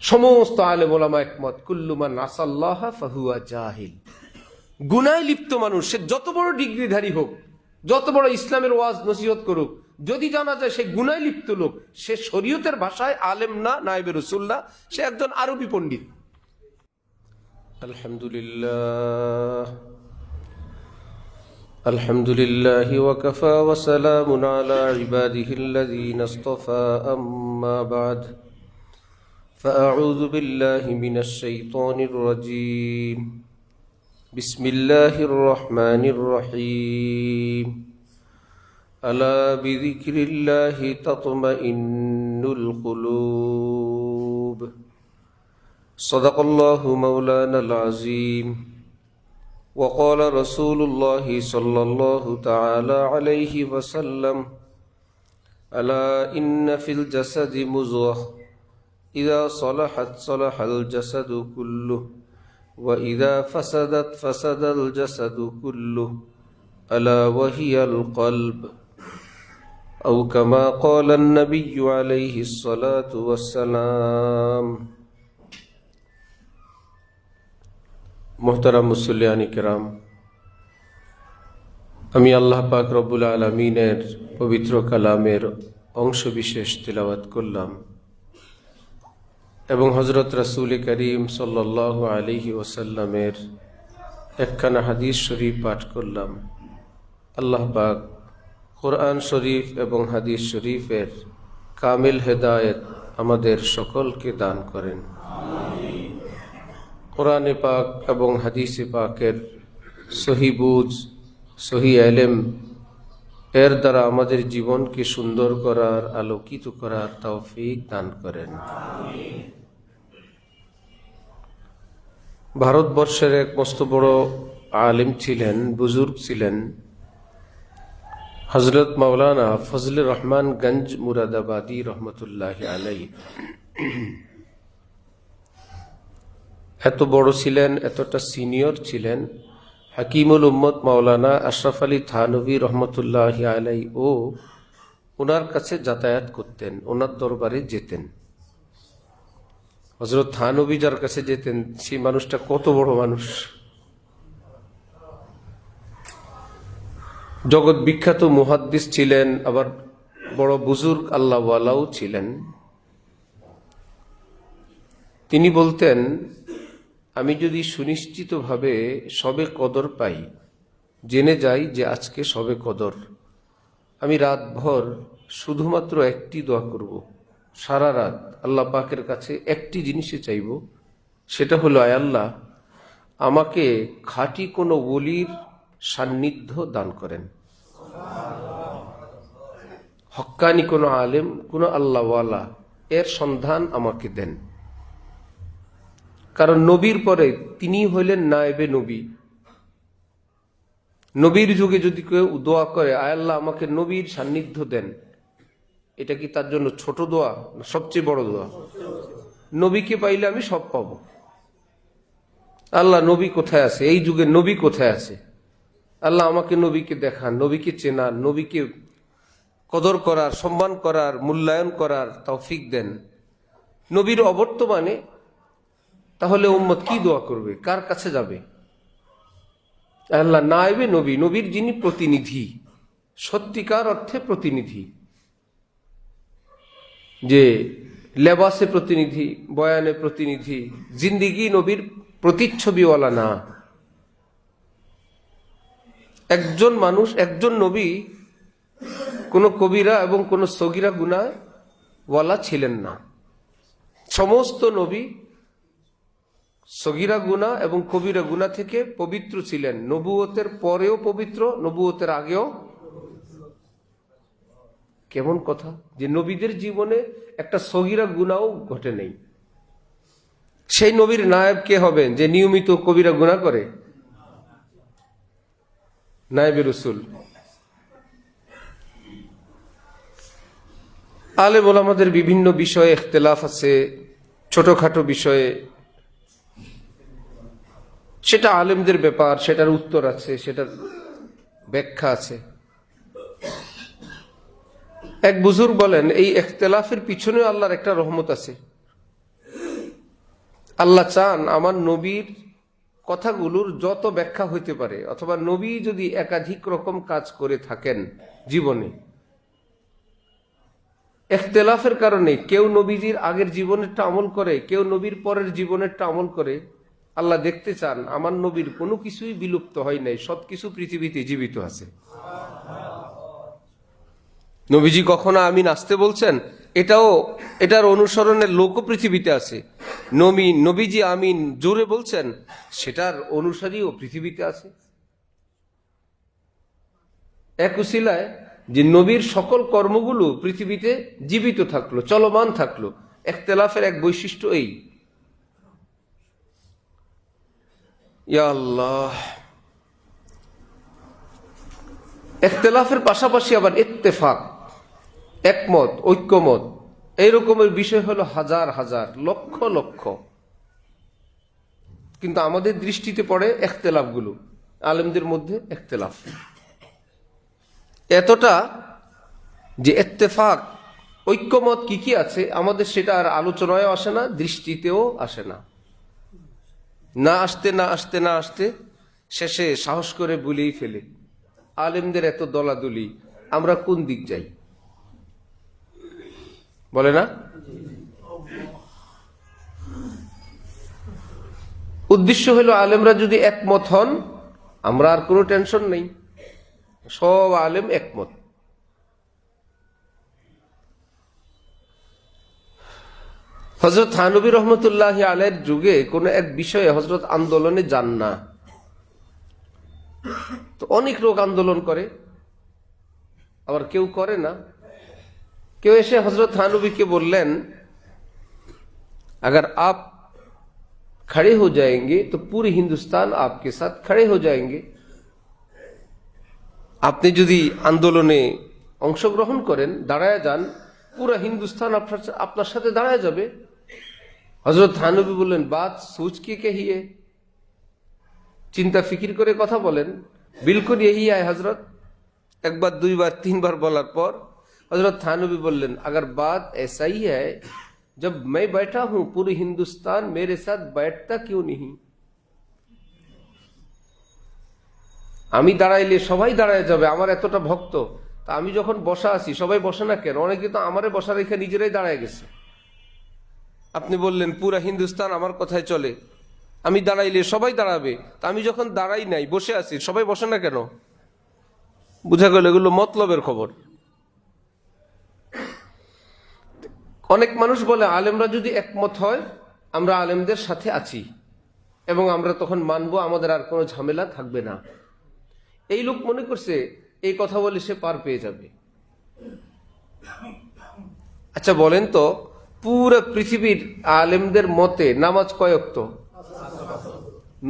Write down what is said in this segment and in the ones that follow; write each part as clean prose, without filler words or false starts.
সমস্ত আলেম ওলামা একমত, কুল্লু মান আসাল্লাহ ফাহুয়া জাহিল। গুনায় লিপ্ত মানুষ, সে যত বড় ডিগ্রিধারী হোক, যত বড় ইসলামের ওয়াজ নসিহত করুক, যদি জানা যায় সে গুনায় লিপ্ত লোক, সে শরীয়তের ভাষায় আলেম না, নায়েবে রাসূল না, সে একজন আরবি পণ্ডিত। আলহামদুলিল্লাহ আলহামদুলিল্লাহি ওয়া কাফা ওয়া সালামুন আলা ইবাদিহিল্লাযীনা ইসতাফা, আম্মা বা'দ। فأعوذ بالله من الشيطان الرجيم. بسم الله الرحمن الرحيم. ألا بذكر الله تطمئن القلوب. صدق الله مولانا العظيم. وقال رسول الله صلى الله تعالى عليه وسلم: ألا إن في الجسد مضغة إذا صلحت صلح الجسد كله وإذا فسدت فسد الجسد كله ألا وهي القلب، أو كما قال النبي عليه الصلاة والسلام. محترم মুসল্লিয়ান কিরাম, আমি আল্লাহ পাক রব্বুল আলামিনের পবিত্র কালামের অংশ বিশেষ তিলাওয়াত করলাম এবং হযরত রাসূল করিম সাল্লাল্লাহু আলাইহি ওয়াসাল্লামের একখানা হাদিস শরীফ পাঠ করলাম। আল্লাহ পাক কোরআন শরীফ এবং হাদিস শরীফের কামিল হেদায়েত আমাদের সকলকে দান করেন। কোরআনে পাক এবং হাদিসে পাকের সহি বুঝ, সহি ইলম এর দ্বারা আমাদের জীবনকে সুন্দর করার, আলোকিত করার তৌফিক দান করেন। ভারতবর্ষের এক মস্ত বড় আলিম ছিলেন, বুজুর্গ ছিলেন, হযরত মাওলানা ফজলুর রহমান গঞ্জ মুরাদাবাদী রহমতুল্লাহি আলাইহি। এত বড় ছিলেন, এতটা সিনিয়র ছিলেন, হাকিমুল উম্মত মাওলানা আশরাফ আলী থানভী রহমতুল্লাহি আলাইহি ও ওনার কাছে যাতায়াত করতেন, ওনার দরবারে যেতেন। হযরত থানভী যার কাছে যেতেন, সেই মানুষটা কত বড় মানুষ, জগৎ বিখ্যাত মুহাদ্দিস ছিলেন, আবার বড় বুজুর্গ আল্লাহওয়ালাও ছিলেন। তিনি বলতেন, আমি যদি সুনিশ্চিতভাবে শবে কদর পাই, জেনে যাই যে আজকে শবে কদর, আমি রাতভর শুধুমাত্র একটি দোয়া করব, সারা রাত আল্লাহ পাকের কাছে একটি জিনিসে চাইব, সেটা হলো, আয় আল্লাহ, আমাকে খাঁটি কোনো ওলির সান্নিধ্য দান করেন, হক্কানি কোনো আলেম, কোনো আল্লাহওয়ালা এর সন্ধান আমাকে দেন। কারণ নবীর পরে তিনি হইলেন নায়েবে নবী। নবীর যুগে যদি কেউ দোয়া করে, আয় আল্লাহ আমাকে নবীর সান্নিধ্য দেন, এটা কি তার জন্য ছোট দোয়া না সবচেয়ে বড় দোয়া? নবীকে পাইলে আমি সব পাবো। আল্লাহ নবী কোথায় আছে, এই যুগে নবী কোথায় আছে, আল্লাহ আমাকে নবীকে দেখান, নবীকে চেনার, নবীকে কদর করার, সম্মান করার, মূল্যায়ন করার তৌফিক দেন। নবীর অবর্তমানে তাহলে উম্মত কি দোয়া করবে, কার কাছে যাবে? আল্লাহ নায়েবে নবী, নবীর যিনি প্রতিনিধি, সত্যিকার অর্থে প্রতিনিধি, যে লেবাসে প্রতিনিধি, বয়ানে প্রতিনিধি, জিন্দিগি নবীর প্রতিচ্ছবিওয়ালা না। একজন মানুষ, একজন নবী কোনো কবিরা এবং কোনো সগীরা গুনাহওয়ালা ছিলেন না। সমস্ত নবী সগীরা গুনাহ এবং কবিরা গুনাহ থেকে পবিত্র ছিলেন। নবুয়তের পরেও পবিত্র, নবুয়তের আগেও। কেমন কথা যে নবীদের জীবনে একটা সগীরা গুনাহও ঘটে নেই। সেই নবীর নায়েব কে হবেন যে নিয়মিত কবিরা গুনাহ করে? নায়েবে রাসূল। আলেম ওলামাদের বিভিন্ন বিষয়ে ইখতিলাফ আছে, ছোটখাটো বিষয়ে, সেটা আলেমদের ব্যাপার, সেটার উত্তর আছে, সেটার ব্যাখ্যা আছে। এক বুজুর্গ বলেন, এই ইখতিলাফের পিছনে আল্লাহর একটা রহমত আছে। আল্লাহ চান আমার নবীর কথাগুলোর যত ব্যাখ্যা হইতে পারে, অথবা নবী যদি একাধিক রকম কাজ করে থাকেন জীবনে, ইখতিলাফের কারণে কেউ নবীজির আগের জীবনেরটা আমল করে, কেউ নবীর পরের জীবনেরটা আমল করে, আল্লাহ দেখতে চান আমার নবীর কোনো কিছুই বিলুপ্ত হয় নাই, সবকিছু পৃথিবীতে জীবিত আছে। নবীজি কখনো আমিন আসতে বলছেন, এটার অনুসরণের লোকও পৃথিবীতে আছে। নবীজি আমিন জোরে বলছেন, সেটার অনুসারীও পৃথিবীতে আছে। এক উসিলায় যে নবীর সকল কর্মগুলো পৃথিবীতে জীবিত থাকলো, চলমান থাকলো। ইখতিলাফের এক বৈশিষ্ট্য এই। ইয়া আল্লাহ, ইখতিলাফের পাশাপাশি আবার ইত্তেফাক, একমত, ঐক্যমত, এই রকমের বিষয় হলো হাজার হাজার, লক্ষ লক্ষ। কিন্তু আমাদের দৃষ্টিতে পড়ে ইখতিলাফগুলো, আলেমদের মধ্যে ইখতিলাফ এতটা যে ইত্তেফাক, ঐক্যমত কি কি আছে আমাদের সেটা আর আলোচনায় আসে না, দৃষ্টিতেও আসে না। না আসতে শেষে সাহস করে বলেই ফেলে, আলেমদের এত দলাদলি, আমরা কোন দিক যাই? বলে না? উদ্দেশ্য হলো আলেমরা যদি একমত হন, আমরা আর কোনো টেনশন নেই, সব আলেম একমত। হযরত থানবী রহমতুল্লাহি আলাইহির যুগে কোনো এক বিষয়ে হযরত আন্দোলনে যান না, তো অনেক লোক আন্দোলন করে, আবার কেউ করে না। কেউ এসে হযরত থানবীকে বললেন, अगर आप खड़े हो जाएंगे तो पूरे हिंदुस्तान आपके साथ खड़े हो जाएंगे। আপনি যদি আন্দোলনে অংশগ্রহণ করেন, দাঁড়ায় যান, পুরো হিন্দুস্তান আপনার সাথে দাঁড়ায় যাবে। হযরত থানবী বললেন, বাত সোচ কে কহিয়ে, চিন্তা ফিকির করে কথা বলেন। বিলকুল यही है হযরত। একবার, দুইবার, তিনবার বলার পর হযরত থানবী বললেন, अगर बात ऐसा ही है, जब मैं बैठा हूं पूरे हिंदुस्तान मेरे साथ बैठता क्यों नहीं? আমি দাঁড়াইলে সবাই দাঁড়ায় যাবে, আমার এতটা ভক্ত, তা আমি যখন বসা আছি সবাই বসে না কেন? অনেকে তো আমারে বসা রেখে নিজেরাই দাঁড়ায় গেছে। আপনি বললেন পুরা হিন্দুস্তান আমার কথায় চলে, আমি দাঁড়াইলে সবাই দাঁড়াবে, তা আমি যখন দাঁড়াই নাই, বসে আছি, সবাই বসে না কেন? বুঝা গেল এগুলো মতলবের খবর। অনেক মানুষ বলে আলেমরা যদি একমত হয় আমরা আলেমদের সাথে আছি এবং আমরা তখন মানবো, আমাদের আর কোনো ঝামেলা থাকবে না। এই লোক মনে করছে এই কথা বলে সে পার পেয়ে যাবে। আচ্ছা বলেন তো, পুরো পৃথিবীর আলেমদের মতে নামাজ কয় ওয়াক্ত?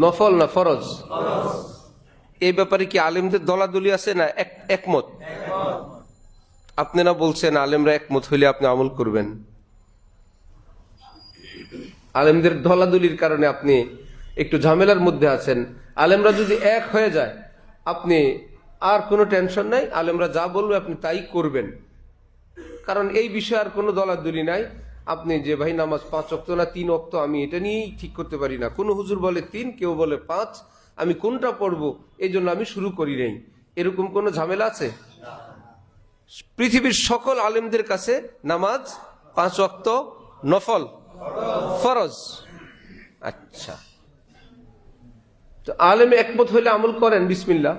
নফল না ফরজ? এই ব্যাপারে কি আলেমদের দলাদলি আছে না একমত? আপনি না বলছেন আলেমরা একমত হইলে আপনি আমল করবেন। আলেমদের দলাদলির কারণে আপনি একটু ঝামেলার মধ্যে আছেন। আলেমরা যদি এক হয়ে যায়, আপনি আর কোনো টেনশন নাই, আলেমরা যা বলবে আপনি তাই করবেন, কারণ এই বিষয়ে আর কোনো দলাদলি নাই। আপনি যে ভাই নামাজ 5 ওয়াক্ত না 3 ওয়াক্ত, আমি এটা নিয়েই ঠিক করতে পারি না, কোনো হুজুর বলে 3, কেউ বলে 5, আমি কোনটা পড়বো এই জন্য আমি শুরু করি নাই, এরকম কোনো ঝামেলা আছে? পৃথিবীর সকল আলেমদের কাছে নামাজ 5 ওয়াক্ত নফল, ফরজ। আচ্ছা, তো আলেম একমত হইলে আমল করেন, বিসমিল্লাহ।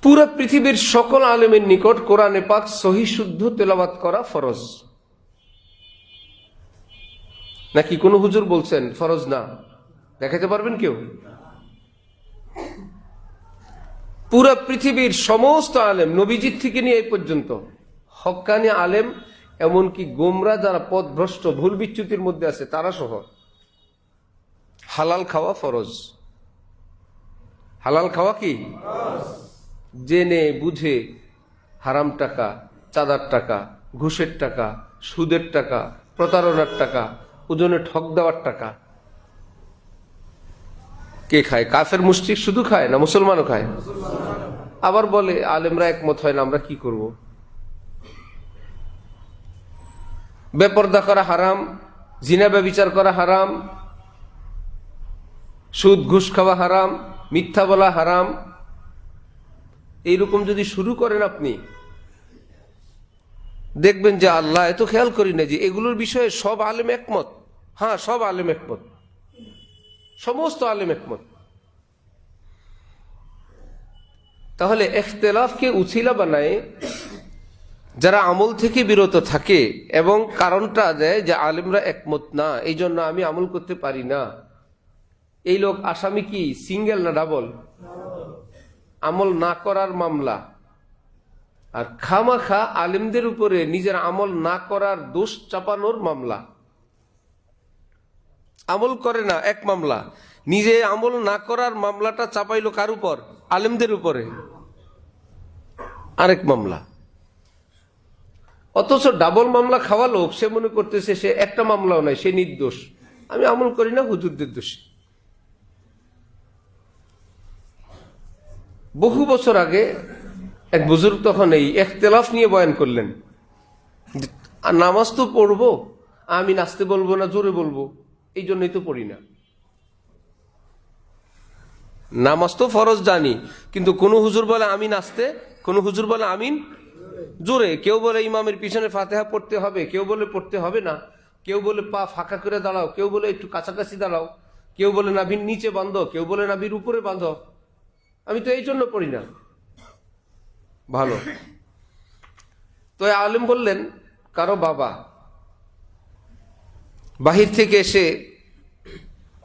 পুরো পৃথিবীর সকল আলেমের নিকট কোরআনে পাক সহি শুদ্ধ তেলাওয়াত করা ফরজ, নাকি কোন হুজুর বলছেন ফরজ না? দেখাতে পারবেন কেউ? পুরো পৃথিবীর সমস্ত আলেম, নবীজির থেকে নিয়ে এই পর্যন্ত হক্কানি আলেম, এমনকি গোমরা যারা পথভ্রষ্ট ভুল বিচ্যুতির মধ্যে আছে তারা সহ, হালাল খাওয়া ফরজ। হালাল খাওয়া কি? জেনে বুঝে হারাম টাকা, চাঁদার টাকা, ঘুষের টাকা, সুদের টাকা, প্রতারণার টাকা, ওজনে ঠক দেওয়ার টাকা কে খায়? কাফের মুশরিক শুধু খায় না মুসলমানও খায়? আবার বলে আলেমরা একমত হয় না, আমরা কি করব? বেপরদা করা হারাম, জিনা ব্যভিচার করা হারাম, সুদ ঘুষ খাওয়া হারাম, মিথ্যা বলা হারাম, এইরকম যদি শুরু করেন আপনি, দেখবেন যে আল্লাহ এত খেয়াল করি না যে এগুলোর বিষয়ে সব আলেম একমত। হ্যাঁ, সব আলেম একমত, সমস্ত আলেম একমত। তাহলে ইখতিলাফকে উছিলা বানায় যারা আমল থেকে বিরত থাকে এবং কারণটা দেয় যে আলেমরা একমত না, এই জন্য আমি আমল করতে পারি না, এই লোক আসামি কি সিঙ্গেল না ডাবল? আমল না করার মামলা। আর খামাখা আলেমদের উপরে নিজের আমল না করার দোষ চাপানোর মামলা। আমল করে না এক মামলা, নিজে আমল না করার মামলাটা চাপাইলো কার উপর? আলেমদের উপরে, আরেক মামলা। অথচ ডাবল মামলা খাওয়া লোক সে মনে করতেছে সে একটা মামলাও নাই, সে নির্দোষ, আমি আমল করি না, হুজুরদের দোষী। বহু বছর আগে এক বুজুর্গ তখন এই ইখতিলাফ নিয়ে বয়ান করলেন, আর নামাজ তো পড়বো, আমি নাচতে বলবো না জোরে বলবো, এই জন্যই তো পড়ি না। নামাজ তো ফরজ জানি, কিন্তু কোন হুজুর বলে আমি নাচতে, কোন হুজুর বলে আমিন জোরে, কেউ বলে ইমামের পিছনে ফাতিহা পড়তে হবে, কেউ বলে পড়তে হবে না, কেউ বলে পা ফাঁকা করে দাঁড়াও, কেউ বলে একটু কাছাকাছি দাঁড়াও, কেউ বলে নাভির নিচে বাঁধো, কেউ বলে নাভির উপরে বাঁধো। আমি তো এই জন্য পড়ি না। ভালো, তো আলেম বললেন কারো বাবা বাহির থেকে এসে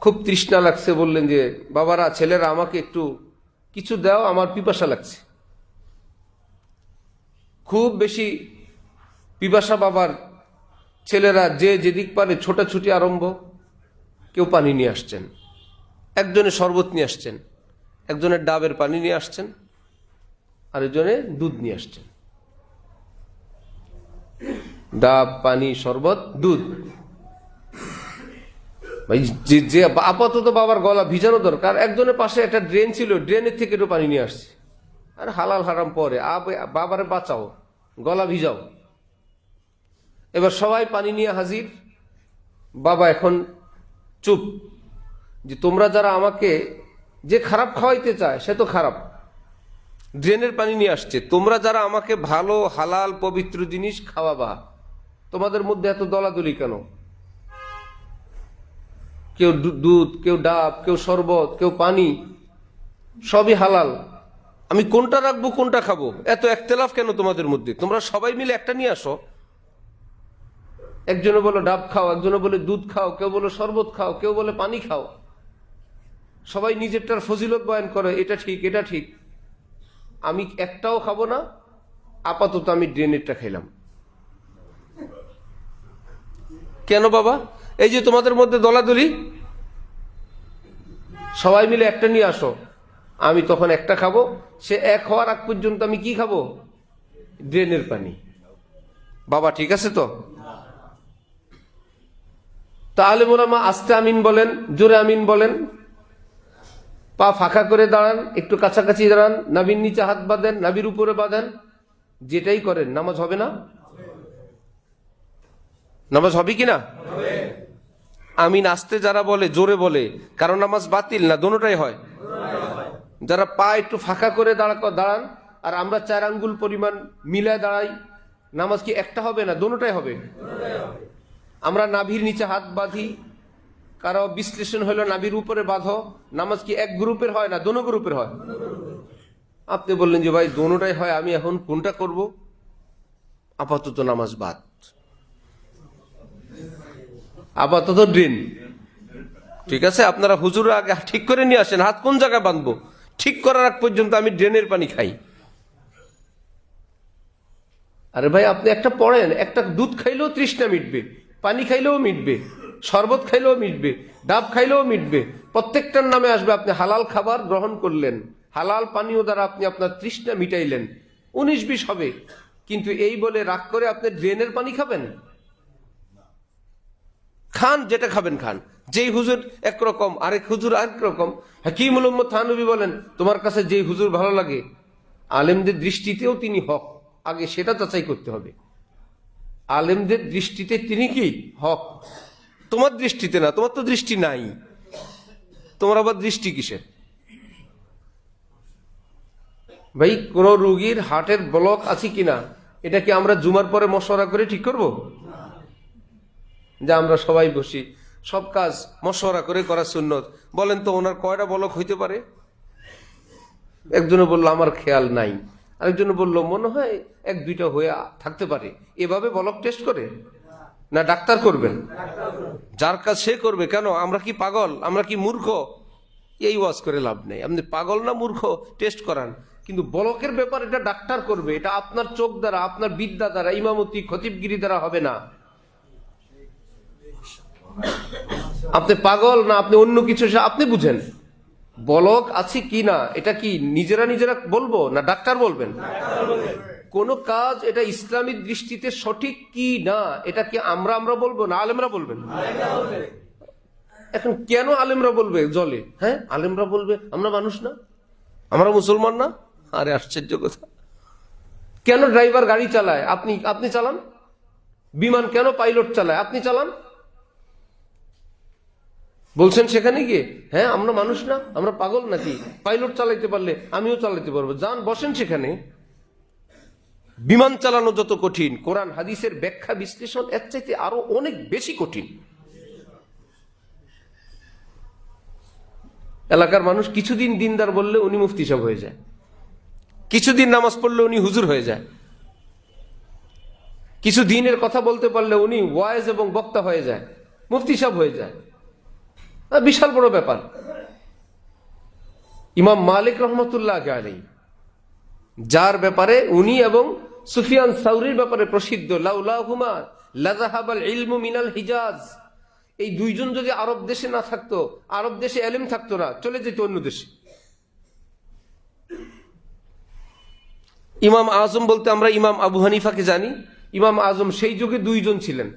খুব তৃষ্ণা লাগছে, বললেন যে বাবারা, ছেলেরা আমাকে একটু কিছু দাও, আমার পিপাসা লাগছে। খুব বেশি পিপাসা বাবার, ছেলেরা যে যেদিক পারে ছোটাছুটি আরম্ভ। কেউ পানি নিয়ে আসছেন, একজনে শরবত নিয়ে আসছেন, একজনের ডাবের পানি নিয়ে আসছেন, আরেকজনে দুধ নিয়ে আসছেন। ডাব, পানি, শরবত, দুধ। যে আপাতত বাবার গলা ভিজানো দরকার, একজনের পাশে একটা ড্রেন ছিল, ড্রেনের থেকে একটু পানি নিয়ে আসছে। আর হালাল হারাম পরে, বাবারে বাঁচাও, গলা ভিজাও। এবার সবাই পানি নিয়ে হাজির। বাবা এখন চুপ, যে তোমরা যারা আমাকে, যে খারাপ খাওয়াইতে চায় সে তো খারাপ, ড্রেনের পানি নিয়ে আসছে, তোমরা যারা আমাকে ভালো হালাল পবিত্র জিনিস খাওয়াবা, তোমাদের মধ্যে এত দলাদলি কেন? কেউ দুধ, কেউ ডাব, কেউ শরবত, কেউ পানি, সবই হালাল, আমি কোনটা রাখবো কোনটা খাবো, এত ইখতিলাফ কেন তোমাদের মধ্যে? তোমরা সবাই মিলে একটা নিয়ে আসো। একজনে বলে ডাব খাও, একজনে বলে দুধ খাও, কেউ বলে শরবত খাও, কেউ বলে পানি খাও। সবাই নিজেরটার ফজিলত বয়ান করে, এটা ঠিক, এটা ঠিক। আমি একটাও খাবো না, আপাতত আমি ড্রেনেরটা খাইলাম। কেন বাবা? এই যে তোমাদের মধ্যে দলাদলি, সবাই মিলে একটা নিয়ে আসো, আমি তখন একটা খাবো। সে এক হওয়ার আগ পর্যন্ত আমি কি খাবো? ড্রেনের পানি। বাবা ঠিক আছে তো? তাহলে মোলামা আস্তে আমিন বলেন, জোরে আমিন বলেন, পা ফাঁকা করে দাঁড়ান, একটু কাছাকাছি দাঁড়ান, নাভির নিচে হাত বাঁধেন, নাভির উপরে বাঁধেন, যেটাই করেন নামাজ হবে না? নামাজ হবে কিনা? আমিন আস্তে যারা বলে, জোরে বলে, কারণ নামাজ বাতিল না? দোনোটাই হয়। যারা পা একটু ফাঁকা করে দাঁড়ান, আর আমরা 4 আঙ্গুল পরিমাণ মিলায় দাঁড়াই, নামাজ কি একটা হবে না? দোনোটাই হবে। আমরা নাভির নিচে হাত বাঁধি, কারো বিশ্লেষণ হলো নাভির উপরে বাঁধো, নামাজ কি এক গ্রুপের হয় না দোনো গ্রুপের হয়? আপনি বললেন যে ভাই দোনোটাই হয়, আমি এখন কোনটা করব? আপাতত নামাজ বাদ, আপাতত ড্রেন। ঠিক আছে, আপনারা হুজুর আগে ঠিক করে নিয়ে আসেন, হাত কোন জায়গায় বাঁধবো, ঠিক করার আগ পর্যন্ত আমি ড্রেনের পানি খাই। আরে ভাই আপনি একটা পড়েন, একটা দুধ খাইলেও তৃষ্ণা মিটবে, পানি খাইলেও মিটবে, শরবত খাইলেও মিটবে, ডাব খাইলেও মিটবে, প্রত্যেকটার নামে আসবে আপনি হালাল খাবার গ্রহণ করলেন, হালাল পানীয় দ্বারা আপনি আপনার তৃষ্ণা মিটাইলেন, 19-20 হবে। কিন্তু এই বলে রাগ করে আপনি ড্রেনের পানি খাবেন? খান, যেটা খাবেন খান। যেই হুজুর একরকম, আরেক হুজুর আরেক রকম। হাকিমুল উম্মত থানভী বলেন, তোমার কাছে যেই হুজুর ভালো লাগে, আলেমদের দৃষ্টিতেও তিনি হক, আগে সেটা যাচাই করতে হবে। আলেমদের দৃষ্টিতে তিনি কি হক, তোমার দৃষ্টিতে না, তোমার তো দৃষ্টি নাই, তোমার আবার দৃষ্টি কিসের? ভাই, কোন রোগীর হার্টের ব্লক আছে কিনা এটা কি আমরা জুমার পরে মশওয়ারা করে ঠিক করব? যা আমরা সবাই বসি, সব কাজ মশওয়ারা করে করা সুন্নত। বলেন তো ওনার কয়টা ব্লক হইতে পারে? একজনে বললো আমার খেয়াল নাই, আরেকজনে বললো মনে হয় 1-2টা হয়ে থাকতে পারে। এভাবে ব্লক টেস্ট করে না ডাক্তার করবেন? যার কাজ সে করবে। কেন? আমরা কি পাগল? আমরা কি মূর্খ? এই ওয়াজ করে লাভ নেই। আপনি পাগল না মূর্খ টেস্ট করান, কিন্তু ব্লকের ব্যাপার এটা ডাক্তার করবে। এটা আপনার চোখ দ্বারা, আপনার বিদ্যা দ্বারা, ইমামতি খতিবগিরি দ্বারা হবে না। আপনি পাগল না আপনি অন্য কিছু, আপনি বুঝেন ব্লক আছে কি না। এটা কি নিজেরা নিজেরা বলবো না ডাক্তার বলবেন? কোন কাজ এটা ইসলামিক দৃষ্টিতে সঠিক কি না এটা কি আমরা বলবো না আলেমরা বলবেন? এখন কেন আলেমরা বলবে জলে? হ্যাঁ, আলেমরা বলবে, আমরা মানুষ না, আমরা মুসলমান না? আরে আশ্চর্য কথা। কেন ড্রাইভার গাড়ি চালায়? আপনি চালান। বিমান কেন পাইলট চালায়? আপনি চালান। বলছেন সেখানে গিয়ে হ্যাঁ আমরা মানুষ না, আমরা পাগল নাকি? পাইলট চালাইতে পারলে আমিও চালাইতে পারবো। যান বসেন সেখানে। বিমান চালানো যত কঠিন, কোরআন হাদিসের ব্যাখ্যা বিশ্লেষণ এর চাইতে আরো অনেক বেশি কঠিন। এলাকার মানুষ কিছুদিন দিনদার বললে উনি মুফতি সাহেব হয়ে যায়, কিছুদিন নামাজ পড়লে উনি হুজুর হয়ে যায়, কিছু দিনের কথা বলতে পারলে উনি ওয়াইজ এবং বক্তা হয়ে যায়, মুফতি সাহেব হয়ে যায়। বিশাল বড় ব্যাপার। ইমাম মালিক রহমতুল্লাহ আলাইহি, যার ব্যাপারে উনি এবং সুফিয়ান সাউরির ব্যাপারে প্রসিদ্ধ, লাউলাহুমা লাযাহাবাল ইলমু মিনাল হিজাজ, এই দুইজন যদি আরব দেশে না থাকতো, আরব দেশে এলেম থাকতো না, চলে যেত অন্য দেশে। ইমাম আজম বলতে আমরা ইমাম আবু হানিফাকে জানি। ইমাম আজম সেই যুগে দুইজন ছিলেন।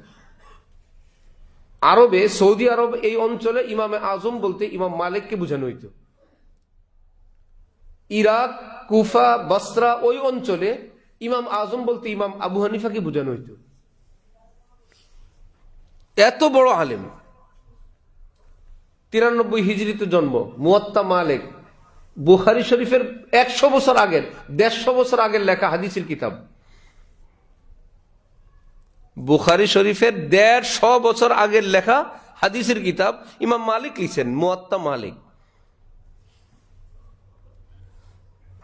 আরবে, সৌদি আরব এই অঞ্চলে ইমামে আজম বলতে ইমাম মালিককে বোঝানো হইত। ইরাক, কুফা, বসরা ওই অঞ্চলে ইমাম আজম বলতে ইমাম আবু হানিফাকে বোঝানো হইত। এত বড় আলেম। 93 হিজরিতে জন্ম। মুয়াত্তা মালিক বুখারী শরীফের 100 বছর আগের, 150 বছর আগের লেখা হাদিসের কিতাব। বুখারী শরীফের 150 বছর আগের লেখা হাদিসের কিতাব ইমাম মালিক লিখছেন, মুয়াত্তা মালিক।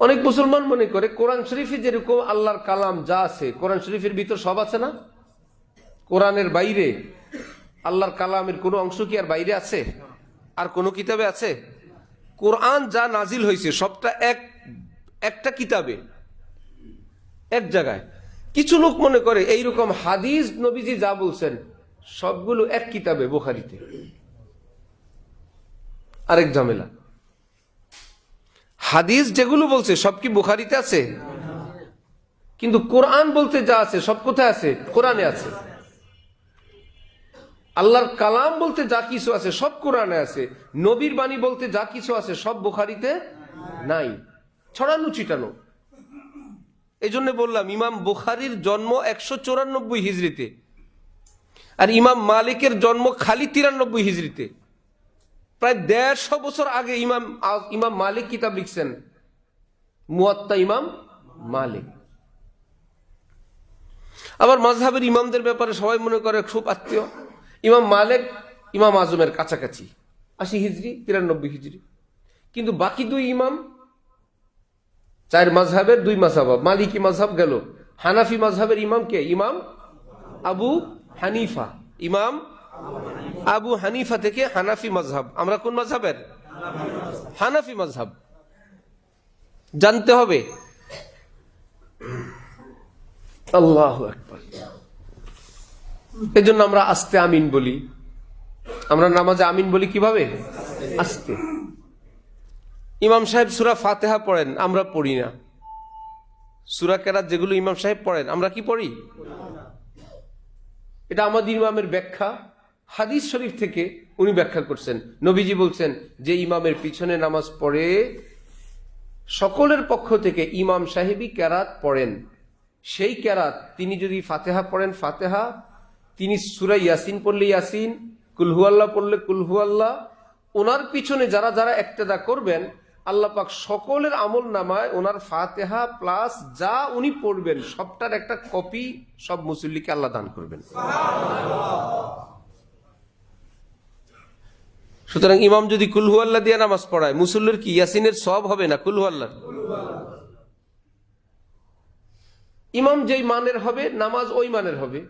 অনেক মুসলমান মনে করে কোরআন শরীফে যেরকম আল্লাহর কালাম যা আছে কোরআন শরীফের ভিতর সব আছে না? কোরআনের বাইরে আল্লাহর কালামের কোনো অংশ কি আর বাইরে আছে? আর কোন কিতাবে আছে? কোরআন যা নাজিল হয়েছে সবটা একটা কিতাবে, এক জায়গায়। কিছু লোক মনে করে এইরকম হাদিস নবীজি যা বলছেন সবগুলো এক কিতাবে, বুখারীতে। আরেক ঝামেলা, হাদিস যেগুলো বলছে সব কি বুখারীতে আছে? কিন্তু কোরআন বলতে যা আছে সব কোথায় আছে? কোরআনে আছে। আল্লাহর কালাম বলতে যা কিছু আছে সব কোরআনে আছে। নবীর বাণী বলতে যা কিছু আছে সব বুখারীতে নাই, ছড়ানো ছিটানো। এই জন্য বললাম ইমাম বুখারীর জন্ম 194 হিজরিতে, আর ইমাম মালিকের জন্ম খালি 93 হিজরিতে। প্রায় 150 বছর আগে ইমাম মালিক কিতাব লিখছেন, মুয়াত্তা ইমাম মালিক। আবার মাযহাবের ইমামদের ব্যাপারে সবাই মনে করে খুব আত্মীয়। ইমাম মালিক ইমাম আজমের কাছাকাছি, 80 হিজরি 93 হিজরি। কিন্তু বাকি দুই ইমাম, 4 মাযহাবের 2 মাযহাব, মালিকি মাযহাব গেল, হানাফি মাযহাবের ইমাম কে? ইমাম আবু হানিফা। ইমাম আবু হানিফা থেকে হানাফি মাযহাব। আমরা কোন মাযহাবের? হানাফি মাযহাব। জানতে হবে। আল্লাহু আকবার। এজন্য আমরা আস্তে আমিন বলি। আমরা নামাজে আমিন বলি কিভাবে? আস্তে। ইমাম সাহেব সূরা ফাতিহা পড়েন, আমরা পড়ি না। সূরা কেরাত যেগুলো ইমাম সাহেব পড়েন আমরা কি পড়ি? এটা আমাদের ইমামের ব্যাখ্যা, হাদিস শরীফ থেকে উনি ব্যাখ্যা করছেন। নবীজি বলছেন যে ইমামের পিছনে নামাজ পড়ে সকলের পক্ষ থেকে ইমাম সাহেবই কেরাত পড়েন। সেই কেরাত তিনি যদি ফাতিহা পড়েন ফাতিহা, তিনি সূরা ইয়াসিন পড়লে ইয়াসিন, কুলহু আল্লাহ পড়লে কুলহু আল্লাহ, ওনার পিছনে যারা যারা ইক্তেদা করবেন, আল্লাহ পাক সকলের আমল নামায় ওনার ফাতিহা প্লাস যা উনি পড়বেন সবটার একটা কপি সব মুসল্লিকে আল্লাহ দান করবেন। সুতরাং ইমাম যদি কুলহু আল্লাহ দিয়ে নামাজ পড়ায়, মুসল্লির কি ইয়াসিনের সওয়াব হবে না কুলহু আল্লাহ? ইমাম যেই মানের হবে নামাজ ওই মানের হবে।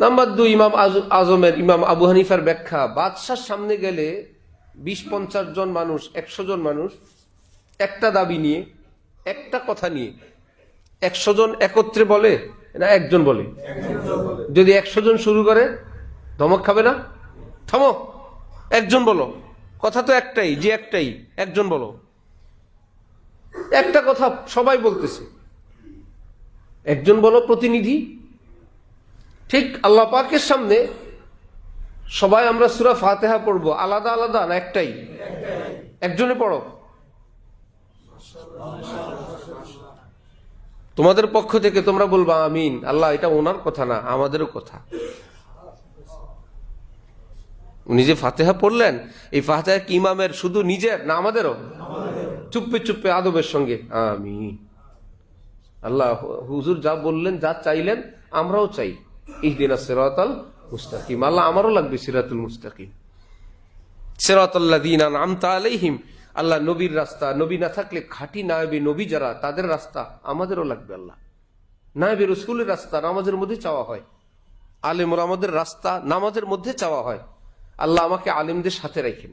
নাম্বার 2, ইমাম আজমের ইমাম আবু হানিফার ব্যাখ্যা, বাদশার সামনে গেলে 20-50 জন মানুষ, 100 জন মানুষ একটা দাবি নিয়ে, একটা কথা নিয়ে 100 জন একত্রে বলে না একজন বলে? যদি 100 জন শুরু করে ধমক খাবে না? থামো, একজন বলো, কথা তো একটাই, যে একটাই, একজন বলো। একটা কথা সবাই বলতেছে, একজন বলো প্রতিনিধি। ঠিক আল্লাহ পাকের সামনে সবাই আমরা সূরা ফাতিহা পড়বো, আলাদা আলাদা না একটাই? একজনে পড়ো। তোমাদের পক্ষ থেকে তোমরা বলবা আমিন। আল্লাহ এটা ওনার কথা না, আমাদেরও কথা। উনি যে ফাতিহা পড়লেন, এই ফাতিহা কি ইমামের শুধু নিজের না আমাদেরও? চুপে চুপে আদবের সঙ্গে আমিন। আল্লাহ হুজুর যা বললেন, যা চাইলেন আমরাও চাই, ইহদিনাস সিরাতাল মুস্তাকিম। আল্লাহ আমারও লাগবে সিরাতুল মুস্তাকিম, সিরাতাল্লাযীনা আন'আমতা আলাইহিম। আল্লাহ নবীর রাস্তা, নবী না থাকলে খাঁটি নায়েবে নবী যারা, তাদের রাস্তা আমাদেরও লাগবে। আল্লাহ নায়েবে রাসূলের রাস্তা নামাজের মধ্যে চাওয়া হয়, আলেম ওলামাদের রাস্তা নামাজের মধ্যে চাওয়া হয়। আল্লাহ আমাকে আলেমদের সাথে রাখেন।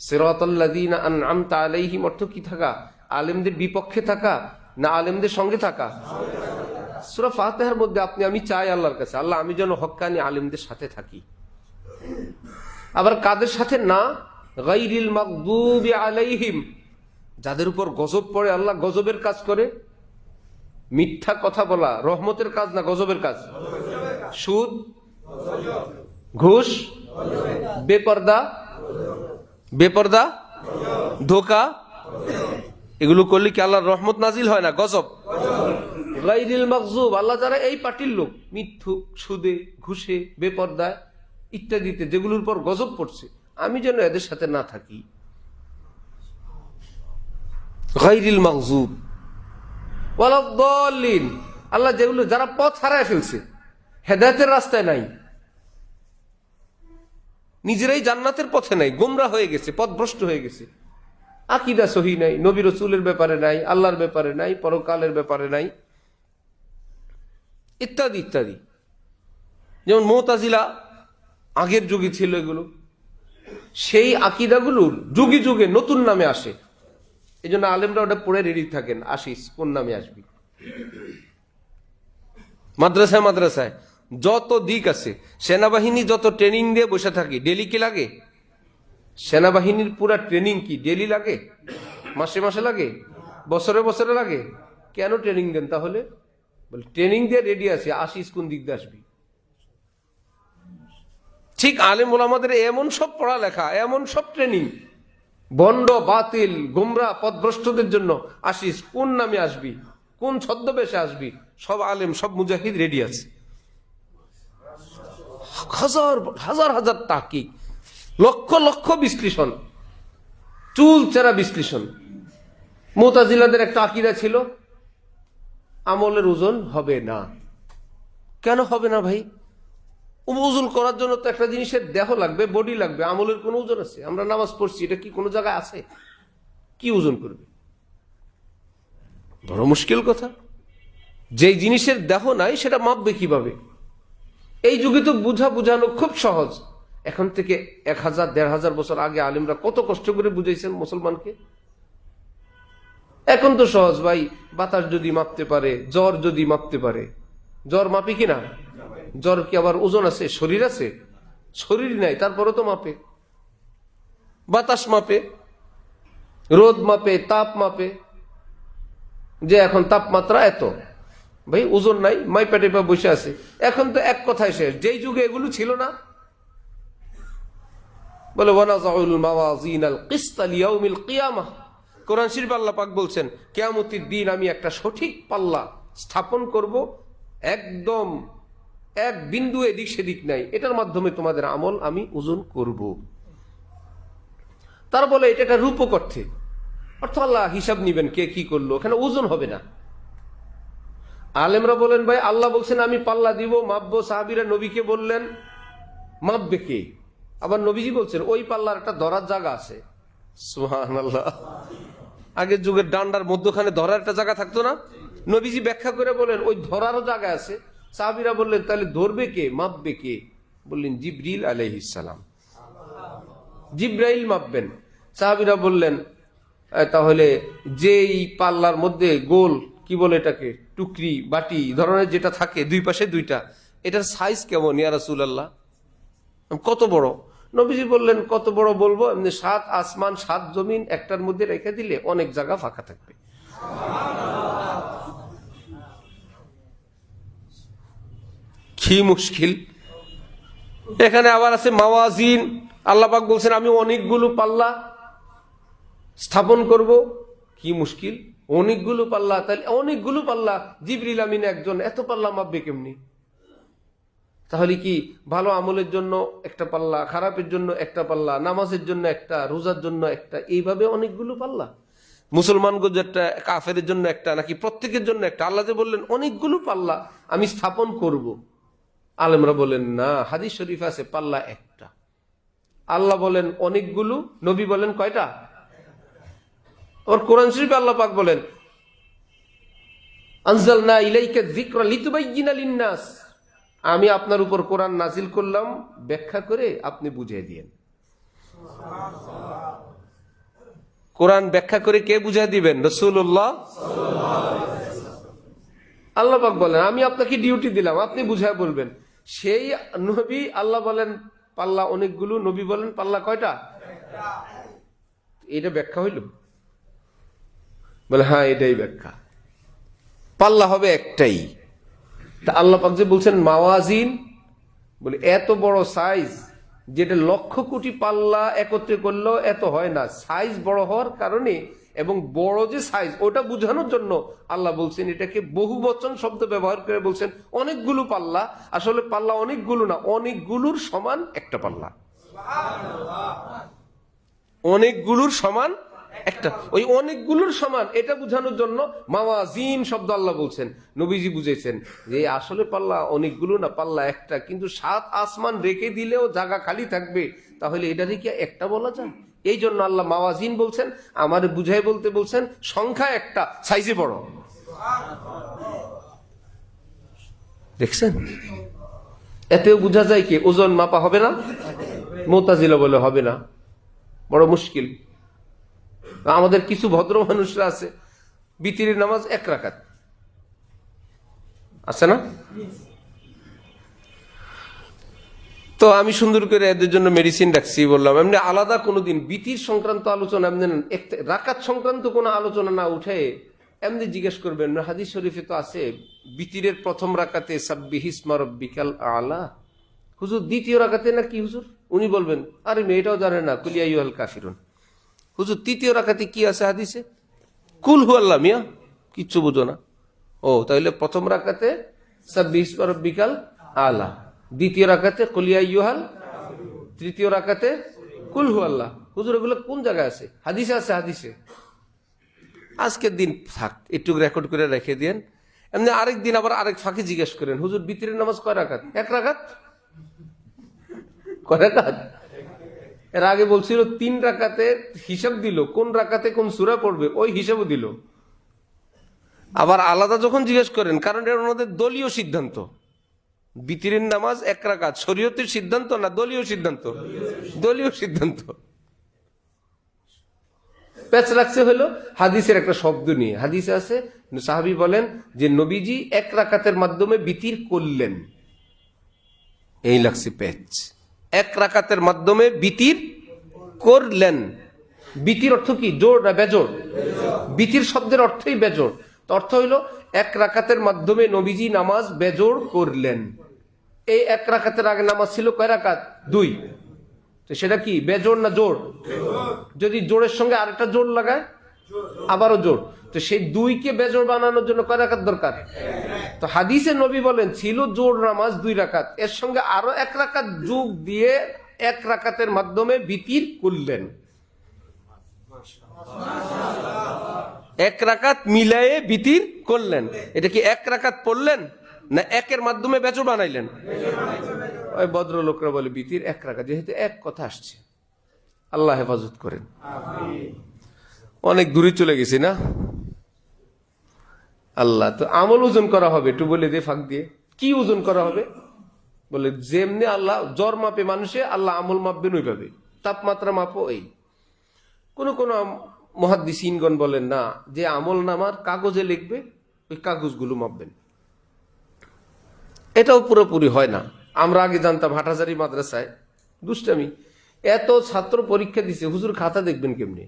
সিরাতাল্লাযীনা আন'আমতা আলাইহিম অর্থ কি থাকা? আলেমদের বিপক্ষে থাকা না আলেমদের সঙ্গে থাকা? সূরা ফাতিহার মধ্যে আপনি আমি চাই আল্লাহর কাছে, আল্লাহ আমি যেন হক্কানি আলেমদের সাথে থাকি। আবার কাদের সাথে না? গায়রিল মাগদুবি আলাইহিম, যাদের উপর গজব পড়ে, আল্লাহ গজবের কাজ করে। মিথ্যা কথা বলা রহমতের কাজ না গজবের কাজ? সুদ, ঘুষ, বেপরদা, ধোঁকা, এগুলো করলে কি আল্লাহর রহমত নাজিল হয় না? গজব। গায়রিল মাগজুব, আল্লাহ যারা এই পার্টির লোক, মিথ্যুক, সুদে, ঘুষে, বেপরদায় ইত্যাদিতে যেগুলোর উপর গজব পড়ছে, আমি যেন এদের সাথে না থাকি। গায়রিল মাগজুব ওয়ালাদ-দাল্লিন, আল্লাহ যেগুলো যারা পথ হারায় ফেলছে, হেদায়েতের রাস্তায় নাই, নিজেরাই জান্নাতের পথে নাই, গোমরা হয়ে গেছে, পথভ্রষ্ট হয়ে গেছে, আকীদা সহি নাই, নবী রাসূলের ব্যাপারে নাই, আল্লাহর ব্যাপারে নাই, পরকালের ব্যাপারে নাই, ইত্যাদি ইত্যাদি। যেমন মুতাজিলা আগের যুগে ছিল, এগুলো সেই আকীদাগুলোর যুগে যুগে নতুন নামে আসে। এই জন্য আলেমরা ওটা পড়ে রেডি থাকেন, আসিস কোন নামে আসবি। মাদ্রাসায় মাদ্রাসায় যত দিক আছে, সেনাবাহিনী যত ট্রেনিং দিয়ে বসে থাকি, ডেলি কি লাগে? সেনাবাহিনীর পুরা ট্রেনিং কি ডেলি লাগে? মাসে মাসে লাগে? বছরে বছরে লাগে? কেন ট্রেনিং দেন তাহলে? বলে ট্রেনিং দিয়ে রেডি আছে, আসিস কোন দিক দিয়ে আসবি। ঠিক আলেম ওলামাদের এমন সব পড়ালেখা, এমন সব ট্রেনিং, বন্ড বাতিল গোমরা পথভ্রষ্টদের জন্য, আসিস কোন নামে আসবি, কোন ছদ্মবেশে আসবি, সব আলেম সব মুজাহিদ রেডি আছে। হাজার হাজার হাজার তাহকিক, লক্ষ লক্ষ বিশ্লেষণ, চুল চেরা বিশ্লেষণ। মুতাজিলাদের একটা আকীদা ছিল, আমলের ওজন হবে না। কেন হবে না ভাই? ওজন করার জন্য তো একটা জিনিসের দেহ লাগবে, বডি লাগবে, আমলের কোনো ওজন আছে? আমরা নামাজ পড়ছি, এটা কি কোনো জায়গায় আছে? কি ওজন করবে? বড় মুশকিল কথা। যেই জিনিসের দেহ নাই সেটা মাপবে কিভাবে? এই যুগে তো বুঝানো খুব সহজ। এখন থেকে 1000-1500 বছর আগে আলেমরা কত কষ্ট করে বুঝাইছেন মুসলমানকে। এখন তো সহজ ভাই, বাতাস যদি মাপতে পারে, জ্বর যদি মাপতে পারে, জ্বর মাপি কিনা? জ্বর কি আবার ওজন আছে? শরীর আছে? শরীর নাই, তারপরে তো মাপে। বাতাস মাপে, রোদ মাপে, তাপ মাপে, যে এখন তাপমাত্রা এত, ভাই ওজন নাই, মাইপা টেপা বসে আছে। এখন তো এক কথায় শেষ। যেই যুগে এগুলো ছিল না, বলে ওয়ানাযাউল মাওয়াজিনাল কিসতা লিয়াউমিল কিয়ামাহ। কোরআন শরীফে আল্লাহ পাক বলছেন, কিয়ামতের দিন আমি একটা সঠিক পাল্লা স্থাপন করব, একদম এক বিন্দু এদিক সেদিক নাই, এটার মাধ্যমে তোমাদের আমল আমি ওজন করব। তারা বলে এটা একটা রূপক অর্থে, অর্থ আল্লাহ হিসাব নিবেন কে কি করলো, এখানে ওজন হবে না। আলেমরা বলেন ভাই আল্লাহ বলছেন আমি পাল্লা দিব, মাপবো। সাহাবীরা নবীকে বললেন মাপবে কে? আবার নবীজি বলছেন ওই পাল্লার একটা ধরার জায়গা আছে। সুবহানাল্লাহ। আগের যুগের ডান্ডার মধ্যখানে ধরার একটা জায়গা থাকতো না? নবীজি ব্যাখ্যা করে বলেন ওই ধরারও জায়গা আছে। সাহাবীরা বললেন তাহলে ধরবে কে, মাপবে কে? বললেন জিবরিল আলাইহিস সালাম, জিব্রাইল মাপবেন। সাহাবীরা বললেন তাহলে যেই পাল্লার মধ্যে গোল কি বলে এটাকে, টুকরি বাটি ধরনের যেটা থাকে দুই পাশে দুইটা, এটার সাইজ কেমন ইয়া রাসূলুল্লাহ, কত বড়? নবীজি বললেন কত বড় বলবো, এমনি 7 আসমান 7 জমিন একটার মধ্যে রেখে দিলে অনেক জায়গা ফাঁকা থাকবে। কি মুশকিল! এখানে আবার আছে মাওয়াজিন। আল্লাহ পাক বলছেন আমি অনেকগুলো পাল্লা স্থাপন করব। কি মুশকিল! অনেকগুলো পাল্লা, তাহলে অনেকগুলো পাল্লা, জিবরিল আমিন একজন, এত পাল্লা মাপবে কেমনি? তাহলে কি ভালো আমলের জন্য একটা পাল্লা, খারাপের জন্য একটা পাল্লা, নামাজের জন্য একটা, রোজার জন্য একটা, এইভাবে অনেকগুলো পাল্লা? মুসলমানগঞ্জ একটা, কাফের জন্য একটা, নাকি প্রত্যেকের জন্য একটা? আল্লাহ যে বললেন অনেকগুলো পাল্লা আমি স্থাপন করব। আলেমরা বলেন না, হাদিস শরীফ আছে পাল্লা একটা। আল্লাহ বলেন অনেকগুলো, নবী বলেন কয়টা? আর কোরআন শরীফে আল্লাহ পাক বলেন আনজালনা ইলাইকা যিকরা লিতুবাইয়িনা লিন-নাস, আমি আপনার উপর কোরআন নাজিল করলাম ব্যাখ্যা করে আপনি বুঝিয়ে দিয়েন। কোরআন ব্যাখ্যা করে কে বুঝিয়ে দিবেন? রাসূলুল্লাহ। আল্লাহ পাক বলেন আমি আপনাকে ডিউটি দিলাম, আপনি বুঝায় বলবেন। সেই নবী আল্লাহ বলেন পাল্লা অনেকগুলো, নবী বলেন পাল্লা কয়টা? এটা ব্যাখ্যা হইল? বলে হ্যাঁ এটাই ব্যাখ্যা, পাল্লা হবে একটাই। তা আল্লাহ পাক যে বলছেন মাওয়াজিন, বলে এত বড় সাইজ যেটা লক্ষ কোটি পাল্লা একত্রে করলেও এত হয় না। সাইজ বড় হওয়ার কারণে এবং বড় যে সাইজ ওটা বোঝানোর জন্য আল্লাহ বলছেন এটাকে বহুবচন শব্দ ব্যবহার করে বলছেন অনেকগুলো পাল্লা। আসলে পাল্লা অনেকগুলো না, অনেকগুলোর সমান একটা পাল্লা, অনেকগুলোর সমান একটা। ওই অনেকগুলোর সমান এটা বোঝানোর জন্য মাওয়াজিন শব্দ আল্লাহ বলছেন। নবীজি বুঝেছেন যে আসলে পাল্লা অনেকগুলো না, পাল্লা একটা, কিন্তু 7 আসমান রেখে দিলেও জায়গা খালি থাকবে, তাহলে এটারে কি একটা বলা যায়? এই জন্য আল্লাহ মাওয়াজিন বলছেন, আমার বুঝাই বলতে বলছেন সংখ্যা একটা, সাইজে বড়। দেখছেন, এতেও বোঝা যায় কি ওজন মাপা হবে না? মুতাজিলা বলে হবে না, বড় মুশকিল। আমাদের কিছু ভদ্র মানুষরা আছে বিতিরের নামাজ 1 রাকাত আছে না? তো আমি সুন্দর করে এদের জন্য মেডিসিন রাখছি, বললাম এমনি আলাদা কোনোদিন বিতির সংক্রান্ত আলোচনা, এমনি রাকাত সংক্রান্ত কোনো আলোচনা না উঠে এমনি জিজ্ঞেস করবেন। হাদিস শরীফে তো আছে বিতিরের প্রথম রাকাতে সাব্বিহিসমা রাব্বিকাল আলা। হুজুর দ্বিতীয় রাকাতে না কি হুজুর? উনি বলবেন আরে মেয়েটাও জানে না কুল ইয়া আইয়ুহাল কাফিরুন। হুজুর তৃতীয় রাকাতে কি আছে হাদিসে? কুল হু আল্লাহ, মিয়া কিচ্ছু বুঝো না। ও তাহলে প্রথম রাকাতে সাব্বিহিসমা রাব্বিকাল আলা, দ্বিতীয় রাকাতে কুল ইয়া আইয়ুহাল, তৃতীয় রাকাতে কুল হু আল্লাহ। হুজুর এগুলো কোন জায়গায় আছে? হাদিসে আছে, হাদিসে। আজকের দিন থাক, একটু রেকর্ড করে রেখে দেন। এমনি আরেক দিন আবার আরেক ফাঁকে জিজ্ঞেস করেন হুজুর বিতিরের নামাজ কয় রাকাত? 1 রাকাত। কয় রাকাত? এর আগে বলছিল 3 রাকাতে, হিসাব দিল কোন রাকাতে কোন সূরা পড়বে, ওই হিসাবও দিল। আবার আলাদা যখন জিজ্ঞেস করেন, কারণ এটা ওনাদের দলীয় সিদ্ধান্ত, বিতিরের নামাজ 1 রাকাত শরীয়তের সিদ্ধান্ত না দলীয় সিদ্ধান্ত? দলীয় সিদ্ধান্ত। প্যাচ রাখছে হলো হাদিসের একটা শব্দ নিয়ে। হাদিসে আছে সাহাবী বলেন যে নবীজি 1 রাকাতের মাধ্যমে বিতির করলেন, এই লাগছে প্যাচ। 1 রাকাতের মাধ্যমে বিতির করলেন। বিতির অর্থ কি? জোড় না বেজোড়? বিতির শব্দের অর্থই বেজোড়। অর্থ হইল 1 রাকাতের মাধ্যমে নবীজি নামাজ বেজোড় করলেন। এই 1 রাকাতের আগে নামাজ ছিল কয় রাকাত? 2। তো সেটা কি বেজোড় না জোড়? যদি জোড়ের সঙ্গে আরেকটা জোড় লাগায় আবারও জোড়। তো সেই দুইকে বেজোড় বানানোর জন্য কয় রাকাত দরকার? তো হাদিসে নবী বলেন ছিল জোড় নামাজ 2 রাকাত, এর সঙ্গে আরো 1 রাকাত যোগ দিয়ে 1 রাকাতের মাধ্যমে বিতির করলেন। 1 রাকাত মিলায়ে বিতির করলেন। এটা কি 1 রাকাত পড়লেন না 1-এর মাধ্যমে বেজোড় বানাইলেন? ওই ভদ্রলোকরা বলে বিতির 1 রাকাত, যেহেতু এক কথা আসছে। আল্লাহ হেফাজত করেন। অনেক দূরে চলে গেছি না? আল্লাহ তো আমল ওজন করা হবে, একটু বলে দিয়ে ফাঁক দিয়ে কি ওজন করা হবে? বলে যেমনি আল্লাহ জ্বর মাপে মানুষে, আল্লাহ আমল মাপবেন ওইভাবে, তাপমাত্রা মাপো। এই কোন মুহাদ্দিসিনগণ বলেন না, যে আমল নামার কাগজে লিখবে ওই কাগজগুলো মাপবেন। এটাও পুরোপুরি হয় না। আমরা আগে জানতাম হাটাজারি মাদ্রাসায় দুষ্টামি, এত ছাত্র পরীক্ষা দিছে, হুজুর খাতা দেখবেন কেমনি?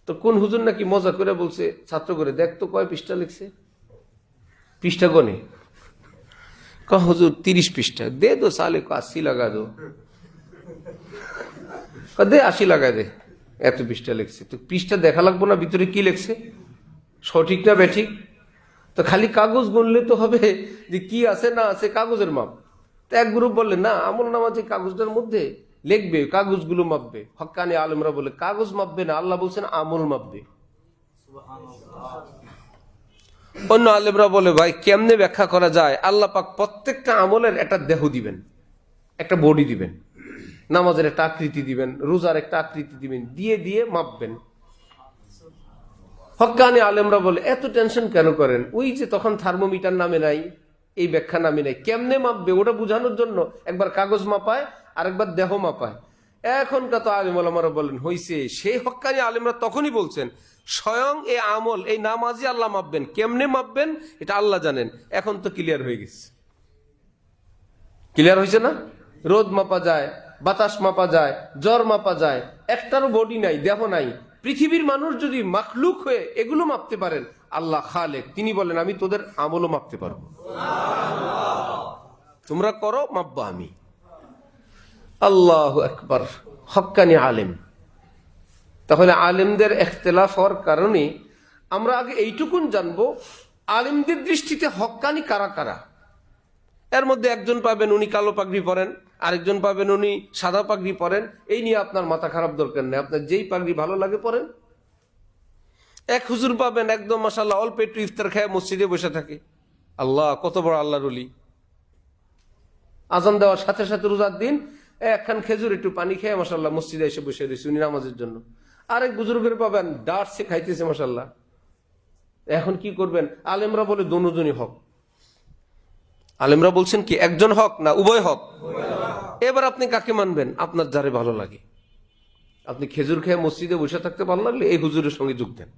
তো কোন হুজুর নাকি মজা করে বলছে ছাত্র করে, দেখ তো কয় পৃষ্ঠা লিখছে, পৃষ্ঠা গনে। হুজুর 30 পৃষ্ঠা। দে দো সালে কো 80 লাগা দো। দে 80 লাগা দে, এত পৃষ্ঠা লিখছে। তো পৃষ্ঠা দেখা লাগবো না ভিতরে কি লিখছে, সঠিক না বেঠিক? তো খালি কাগজ গুনলে তো হবে যে কি আছে না আছে, কাগজের মাপ। তো এক গ্রুপ বললে না, আমল নামা যে কাগজটার মধ্যে লিখবে কাগজগুলো মাপবে। হক্কানি আলেমরা বলে কাগজ মাপবে না, আল্লাহ বলছেন আমল মাপবে। অন্য আলেমরা বলে ভাই কেমনে ব্যাখ্যা করা যায়? আল্লাহ পাক প্রত্যেকটা আমলের একটা দেহ দিবেন, একটা বডি দিবেন, নামাজের একটা আকৃতি দিবেন, রোজার একটা আকৃতি দিবেন, দিয়ে দিয়ে মাপবেন। হক্কানি আলেমরা বলে এত টেনশন কেন করেন? ওই যে তখন থার্মোমিটার নামে নাই, এই ব্যাখ্যা নামে নাই, কেমনে মাপবে ওটা বোঝানোর জন্য একবার কাগজ মাপায় আর একবার দেহ মাপায়। এখনকার তো আলেম ওলামারা বলেন হইছে। সেই হক্কানি আলেমরা তখনই বলছেন স্বয়ং এই আমল, এই নামাজই আল্লাহ মাপবেন, কেমনে মাপবেন এটা আল্লাহ জানেন। এখন তো ক্লিয়ার হয়ে গেছে, ক্লিয়ার হয়েছে না? রোদ মাপা যায়, বাতাস মাপা যায়, জ্বর মাপা যায়, একটারও বডি নাই, দেহ নাই। পৃথিবীর মানুষ যদি মাখলুক হয়ে এগুলো মাপতে পারেন, আল্লাহ খালেক, তিনি বলেন আমি তোদের আমলও মাপতে পারবো, তোমরা করো মাপবা আমি। আল্লাহু আকবার। হক্কানি আলেম। তাহলে আলেমদের ইখতিলাফ হওয়ার কারণে আমরা আগে এইটুকুন জানবো আলেমদের দৃষ্টিতে হক্কানি কারা কারা। এর মধ্যে একজন পাবেন উনি কালো পাগড়ি পরেন, আরেকজন পাবেন উনি সাদা পাগড়ি পরেন। এই নিয়ে আপনার মাথা খারাপ দরকার নেই, আপনার যেই পাগড়ি ভালো লাগে পরেন। এক হুজুর পাবেন একদম মাশাআল্লাহ অল্প একটু ইফতার খায় মসজিদে বসে থাকে। আল্লাহ কত বড় আল্লাহর ওলি। আজান দেওয়ার সাথে সাথে রোজার দিন একখান খেজুর একটু পানি খেয়ে মাশাআল্লাহ মসজিদে এসে বসে রয়েছে উনি নামাজের জন্য। আরেক বুজুর্গের পাবেন ডার্সে খাইতেছে মাশাআল্লাহ। এখন কি করবেন? আলেমরা বলে দোনোজনই হক। আলেমরা বলছেন কি একজন হক না উভয় হক? এবার আপনি কাকে মানবেন? আপনার যারে ভালো লাগে। আপনি খেজুর খেয়ে মসজিদে বসে থাকতে ভালো লাগলে এই হুজুরের সঙ্গে যোগ দেন।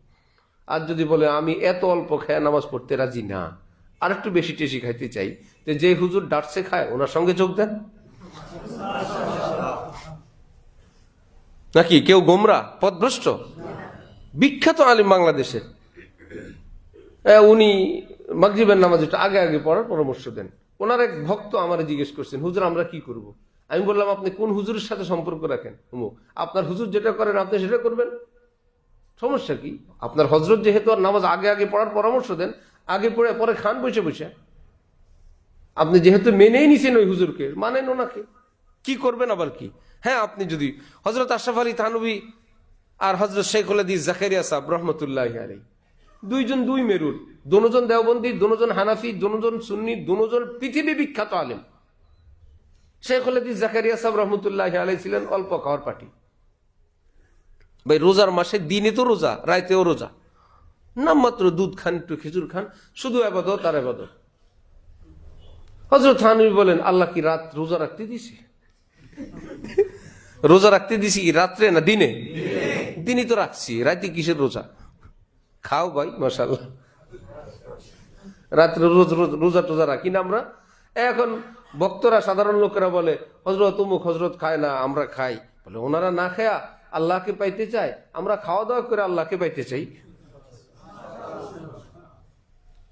আর যদি বলে আমি এত অল্প খেয়ে নামাজ পড়তে রাজি না, আর একটু বেশি টেশি খাইতে চাই, তো যে হুজুর ডাটসে খায় ওনার সঙ্গে যোগ দেন। নাকি কেউ গোমরা পথভ্রষ্ট? বিখ্যাত আলিম বাংলাদেশের, উনি মাগরিবের নামাজ একটু আগে আগে পড়ার পরামর্শ দেন। ওনার এক ভক্ত আমার জিজ্ঞেস করছেন হুজুর আমরা কি করব? আমি বললাম আপনি কোন হুজুরের সাথে সম্পর্ক রাখেন? আপনার হুজুর যেটা করেন আপনি সেটা করবেন, সমস্যা কি? আপনার হজরত যেহেতু আর নামাজ আগে আগে পড়ার পরামর্শ দেন, আগে পড়ে পরে খান বসে বসে। আপনি যেহেতু মেনেই নিছেন ওই হুজুরকে, মানেন ওনাকে, কি করবেন আবার কি? হ্যাঁ, আপনি যদি হজরত আশরাফ আলী থানভী আর হজরত শেখুল হাদিস জাকারিয়া সাহেব রহমতুল্লাহি আলাইহি দুইজন দুই মেরুর, দোনোজন দেওবন্দি, দোনোজন হানাফি, দোনোজন সুন্নি, দোনোজন পৃথিবী বিখ্যাত আলেম। শেখুল হাদিস জাকারিয়া সাহেব রহমতুল্লাহি আলাইহি ছিলেন অল্প খাওয়ার পার্টি। ভাই রোজার মাসে দিনে তো রোজা, রাইতেও রোজা, নামমাত্র দুধ খান একটু খেজুর খান, শুধু ইবাদত আর ইবাদত। হযরত থানভী বলেন আল্লাহ কি রাত রোজা রাখতে দিছি? রোজা রাখতে দিছি কি রাত্রে না দিনে? দিনই তো রাখছি, রাতে কিসের রোজা? খাও ভাই মাশাআল্লাহ, রাত্রে রোজা টোজা রাখি না আমরা। এখন ভক্তরা সাধারণ লোকেরা বলে হযরত অমুক হযরত খায় না, আমরা খাই। বলে ওনারা না খায়া আল্লাহকে পাইতে চায়, আমরা খাওয়া দাওয়া করে আল্লাহকে পাইতে চাই।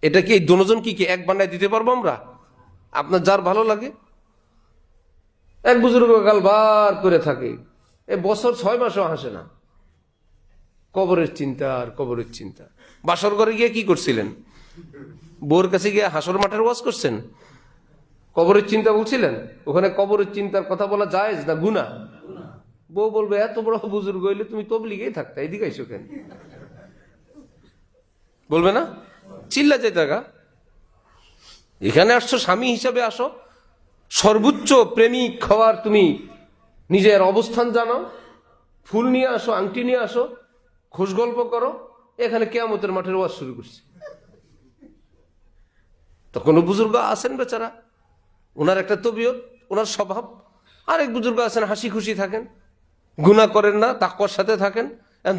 এটা কি দুজন কি এক বানায় দিতে পারবো আমরা? আপনার যার ভালো লাগে। এক বুজুর্গ গাল বার করে থাকে, এ বছর 6 মাসও হাসে না। কবরের চিন্তা আর কবরের চিন্তা। বাসর ঘরে গিয়ে কি করছিলেন? বউর কাছে গিয়ে হাসর মাঠের ওয়াজ করছেন? কবরের চিন্তা বলছিলেন? ওখানে কবরের চিন্তার কথা বলা জায়েজ না গুনাহ? বউ বলবে এত বড় বুজুর্গ হইলে তুমি তবলিগেই থাকতা, এদিকে আইসো কেন? বলবে না? চিল্লা যাইতা গা, এখানে আসছো স্বামী হিসাবে আসো, সর্বোচ্চ প্রেমিক হওয়ার তুমি নিজের অবস্থান জানো, ফুল নিয়ে আসো, আংটি নিয়ে আসো, খোশ গল্প করো, এখানে কিয়ামতের মাঠের ওয়াজ শুরু করছে। তো কোনো বুজুর্গ আছেন বেচারা, ওনার একটা তবিয়ত, ওনার স্বভাব। আরেক বুজুর্গ আছেন হাসি খুশি থাকেন, গুনাহ করেন না, তাকওয়ার সাথে থাকেন।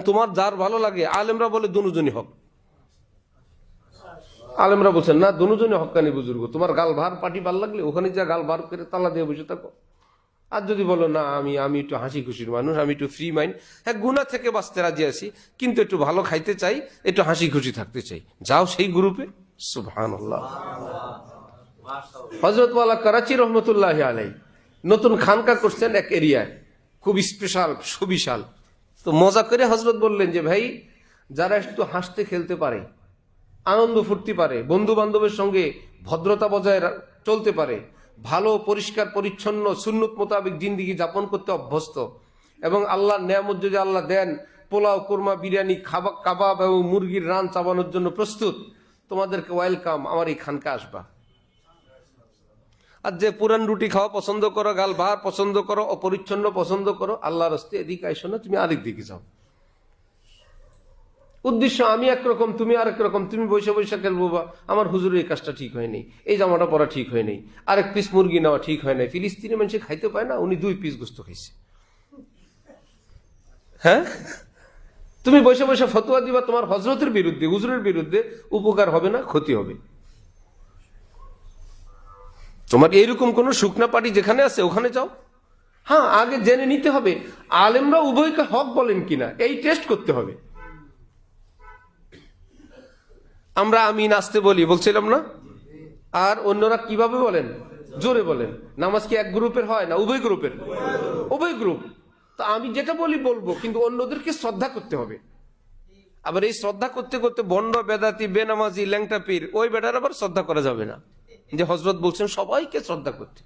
তোমার যার ভালো লাগে, আলেমরা বলে দুজনই হক। আলেমরা বলছেন না, দুজনই হক্কানি বুজুর্গ। তোমার গাল ভার পাটি ভাল লাগলে ওখানে যা গাল ভার করে তালা দিয়ে বসে থাকো। আর যদি বলো না আমি একটু হাসি খুশির মানুষ, আমি একটু ফ্রি মাইন্ড, হ্যাঁ গুনাহ থেকে বাঁচতে রাজি আছি, কিন্তু একটু ভালো খাইতে চাই, একটু হাসি খুশি থাকতে চাই, যাও সেই গ্রুপে। সুবহানাল্লাহ। হযরত ওয়ালা করাচি রহমতুল্লাহ আলাইহি নতুন খানকা করছেন এক এরিয়ায়, খুব স্পেশাল, সুবিশাল। তো মজা করে হযরত বললেন যে ভাই, যারা একটু হাসতে খেলতে পারে, আনন্দ ফুর্তি পারে, বন্ধু বান্ধবের সঙ্গে ভদ্রতা বজায় চলতে পারে, ভালো পরিষ্কার পরিচ্ছন্ন সুন্নত মোতাবেক জিন্দিগি যাপন করতে অভ্যস্ত, এবং আল্লাহর নেয়ামত যদি আল্লাহ দেন, পোলাও, কোরমা, বিরিয়ানি, কাবাব এবং মুরগির রান চাবানোর জন্য প্রস্তুত, তোমাদেরকে ওয়েলকাম, আমার এই খানকা আসবা। আর যে পুরান রুটি খাওয়া পছন্দ করো, গাল ভার পছন্দ করো, অপরিচ্ছন্ন পছন্দ করো, আল্লাহর রাস্তে এদিকে আইসো না, তুমি আরেক দিকে যাও। উদ্দেশ্য আমি একরকম, তুমি আরেক রকম। তুমি বৈশা বৈশা খেলবো, বা আমার হুজুরের এই কাজটা ঠিক হয়নি, এই জামাটা পরা ঠিক হয়নি, আরেক পিস মুরগি নেওয়া ঠিক হয় নাই। ফিলিস্তিনি মানুষ খাইতে পায় না, উনি 2 পিস গোস্ত খাইছে। হ্যাঁ, তুমি বৈশা বৈশা ফতোয়া দিবা তোমার হজরতের বিরুদ্ধে, হুজুরের বিরুদ্ধে, উপকার হবে না, ক্ষতি হবে। তোমার এইরকম কোন শুকনা পার্টি যেখানে আছে ওখানে যাও। হ্যাঁ, আগে জেনে নিতে হবে আলেমরা উভয়কে হক বলেন কিনা, এই টেস্ট করতে হবে। আমরা আমি নাচতে বলি, বলছিলাম না? আর অন্যরা কিভাবে বলেন? জোরে বলেন। নামাজ কি এক গ্রুপের হয় না উভয় গ্রুপের? উভয় গ্রুপ। তো আমি যেটা বলি বলবো, কিন্তু অন্যদেরকে শ্রদ্ধা করতে হবে। আবার এই শ্রদ্ধা করতে করতে বন্ড, বেদাতি, বেনামাজি, ল্যাংটা পীর, ওই বেটার আবার শ্রদ্ধা করা যাবে না, যে হযরত বলছেন সবাইকে শ্রদ্ধা করতে।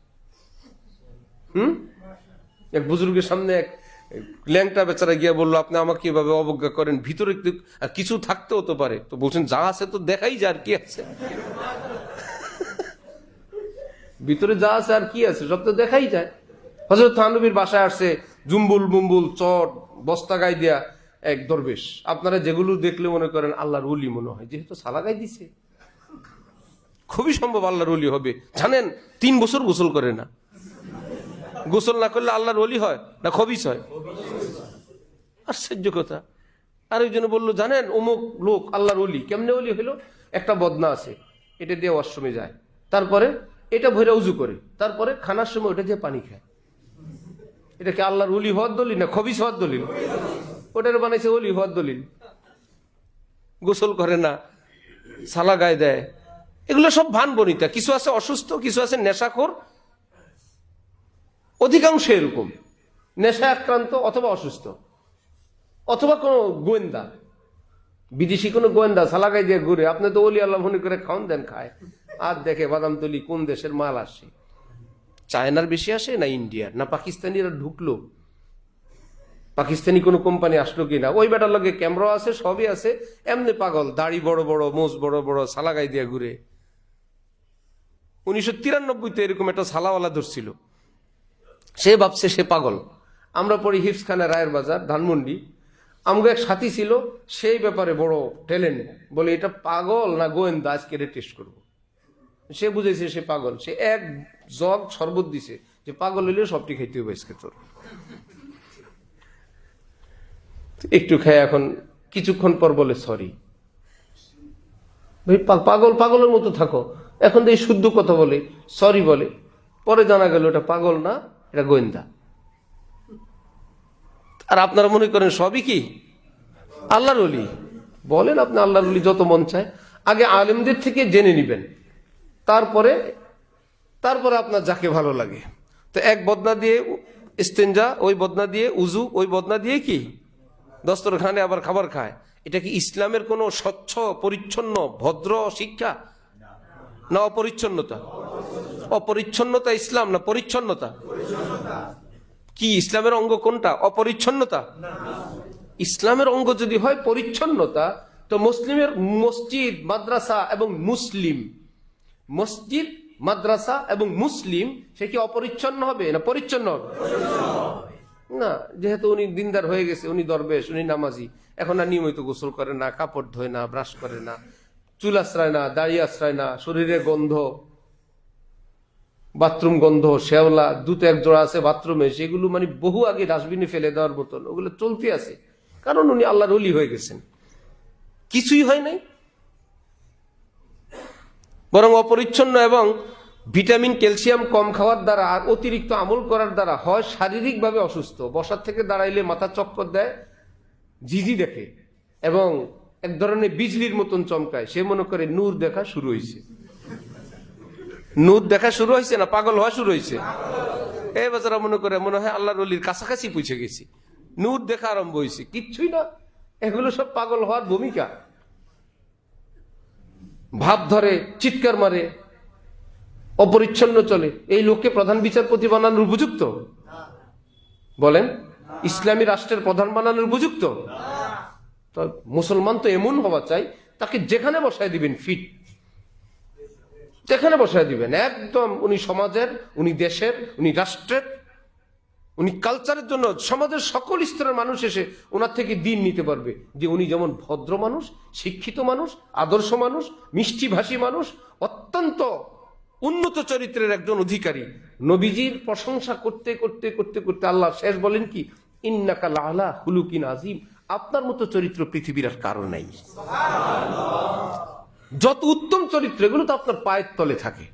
এক বুজুর্গের সামনে এক ল্যাংটা বেচারা গিয়া বললো, আপনি আমাকে এভাবে অবজ্ঞা করেন, ভিতরে কিছু থাকতে হতে পারে। তো বলছেন যা আছে তো দেখাই যায়, আর কি আছে ভিতরে, যা আছে আর কি আছে, সব তো দেখাই যায়। হযরত থানবীর বাসায় আসছে জুম্বুল বুম্বুল চট বস্তা গায়ে দেয়া এক দরবেশ। আপনারা যেগুলো দেখলে মনে করেন আল্লাহর ওলি মনে হয়, যেহেতু সালা গায়ে দিছে, খুবই সম্ভব আল্লাহর ওলি হবে। জানেন 3 বছর গোসল করে না। গোসল না করলে আল্লাহর ওলি হয় না খবিস হয়? আশ্চর্য কথা। আর ওই জন্য বললো, জানেন অমুক লোক আল্লাহর ওলি। কেমনে ওলি হলো? একটা বদনা আছে, এটা দিয়ে ওয়াশরুমে যায়, তারপরে এটা ভরে উজু করে, তারপরে খানার সময় ওটা দিয়ে পানি খায়। এটা কি আল্লাহর ওলি হওয়ার দলিল না খবিস হওয়ার দলিল? ওটার বানাইছে ওলি হওয়ার দলিল। গোসল করে না, সালা গায়ে দেয়, এগুলো সব ভান বনিতা। কিছু আছে অসুস্থ, কিছু আছে নেশাখোর, অধিকাংশ এরকম নেশা আক্রান্ত, অথবা অসুস্থ, অথবা কোনো গোয়েন্দা, বিদেশি কোনো গোয়েন্দা সালাগাই দিয়ে ঘুরে। আপনি তো ওলি আল্লাহ মনে করে খাওয়ান দেন, খায় আর দেখে বাদাম তলি কোন দেশের মাল আসে, চায়নার বেশি আসে না ইন্ডিয়ার, না পাকিস্তানিরা ঢুকলো, পাকিস্তানি কোনো কোম্পানি আসলো কিনা। ওই বেটার লগে ক্যামেরা আছে, সবই আছে, এমনি পাগল, দাড়ি বড় বড়, মোজ বড় বড়, সালাগাই দিয়ে ঘুরে। 1993-তে এরকম একটা সালাওয়ালা ধরছিল, সে ভাবছে সে পাগল। আমরা পড়ি হিফজখানা, রায়ের বাজার, ধানমন্ডি। আমাকে এক সাথী ছিল, সেই ব্যাপারে বড় ট্যালেন্ট। বলে এটা পাগল না গোয়েন্দা, আজকে এটা টেস্ট করবো। সে বুঝেছে সে পাগল, সে এক জগ শরবত দিছে, যে পাগল হইলে সবটি খাইতে হবে আজকে তোর। একটু খায়, এখন কিছুক্ষণ পর বলে সরি ভাই, পাগল পাগলের মতো থাকো। এখন তো এই শুদ্ধ কথা বলে, সরি বলে, পরে জানা গেল এটা পাগল না, এটা গোয়েন্দা। আর আপনারা মনে করেন সবই কি আল্লাহর ওলি? বলেন আপনি আল্লাহর ওলি যত মন চায়, আগে আলেমদের থেকে জেনে নিবেন, তারপরে আপনার যাকে ভালো লাগে। তো এক বদনা দিয়ে ইস্তেঞ্জা, ওই বদনা দিয়ে উজু, ওই বদনা দিয়ে কি দস্তরখানে আবার খাবার খায়, এটা কি ইসলামের কোনো স্বচ্ছ পরিচ্ছন্ন ভদ্র শিক্ষা না অপরিচ্ছন্নতা? অপরিচ্ছন্নতা ইসলাম না পরিচ্ছন্নতা? কি ইসলামের অঙ্গ কোনটা? অপরিচ্ছন্নতা? ইসলামের অঙ্গ যদি হয় পরিচ্ছন্নতা, তো মুসলিমের মসজিদ মাদ্রাসা এবং মুসলিম, মসজিদ মাদ্রাসা এবং মুসলিম, সে কি অপরিচ্ছন্ন হবে না পরিচ্ছন্ন হবে? না, যেহেতু উনি দিনদার হয়ে গেছে, উনি দরবেশ, উনি নামাজি, এখন আর নিয়মিত গোসল করে না, কাপড় ধোয় না, ব্রাশ করে না, চুল আশ্রয় না, দাড়ি আশ্রয় না, শরীরে গন্ধ, বাথরুম গন্ধ, শেওলা, দুটো এক জোড়া আছে বাথরুমে, সেগুলো মানে বহু আগে ডাস্টবিনে ফেলে দেওয়ার মতন, ওগুলো চলতে আছে, কারণ উনি আল্লাহর ওলি হয়ে গেছেন। কিছুই হয় নাই, বরং অপরিচ্ছন্ন এবং ভিটামিন ক্যালসিয়াম কম খাওয়ার দ্বারা আর অতিরিক্ত আমল করার দ্বারা হয় শারীরিকভাবে অসুস্থ, বসার থেকে দাঁড়াইলে মাথা চক্কর দেয়, ঝিঝি দেখে এবং এক ধরনের বিজলির মতন চমকায়, সে মনে করে নূর দেখা শুরু হয়েছে। নূর দেখা শুরু হয়েছে না পাগল হওয়া শুরু হয়েছে? এই বাজারা মনে হয় আল্লাহর ওলির কাছাকাছি পৌঁছে গেছি, নূর দেখা আরম্ভ হয়েছে। কিচ্ছুই না, এগুলো সব পাগল হওয়ার ভূমিকা। ভাব ধরে, চিৎকার মারে, অপরিচ্ছন্ন চলে, এই লোককে প্রধান বিচারপতি বানানোর উপযুক্ত? বলেন, ইসলামী রাষ্ট্রের প্রধান বানানোর উপযুক্ত? তো মুসলমান তো এমন হওয়া চাই, তাকে যেখানে বসায় দিবেন ফিট, যেখানে বসায় দিবেন একদম, উনি সমাজের, উনি দেশের, উনি রাষ্ট্রের, উনি কালচারের জন্য সমাজের সকল স্তরের মানুষ এসে ওনার থেকে দিন নিতে পারবে, যে উনি যেমন ভদ্র মানুষ, শিক্ষিত মানুষ, আদর্শ মানুষ, মিষ্টি ভাষী মানুষ, অত্যন্ত উন্নত চরিত্রের একজন অধিকারী। নবীজির প্রশংসা করতে করতে করতে করতে আল্লাহ শেষ বলেন কি, ইন্নাকা লাআলা খুলুকিন আযীম, আপনার মতো চরিত্র পৃথিবীর আর কারো নাই। যত উত্তম চরিত্র, এগুলো তো আপনার পায়ের তলে থাকে,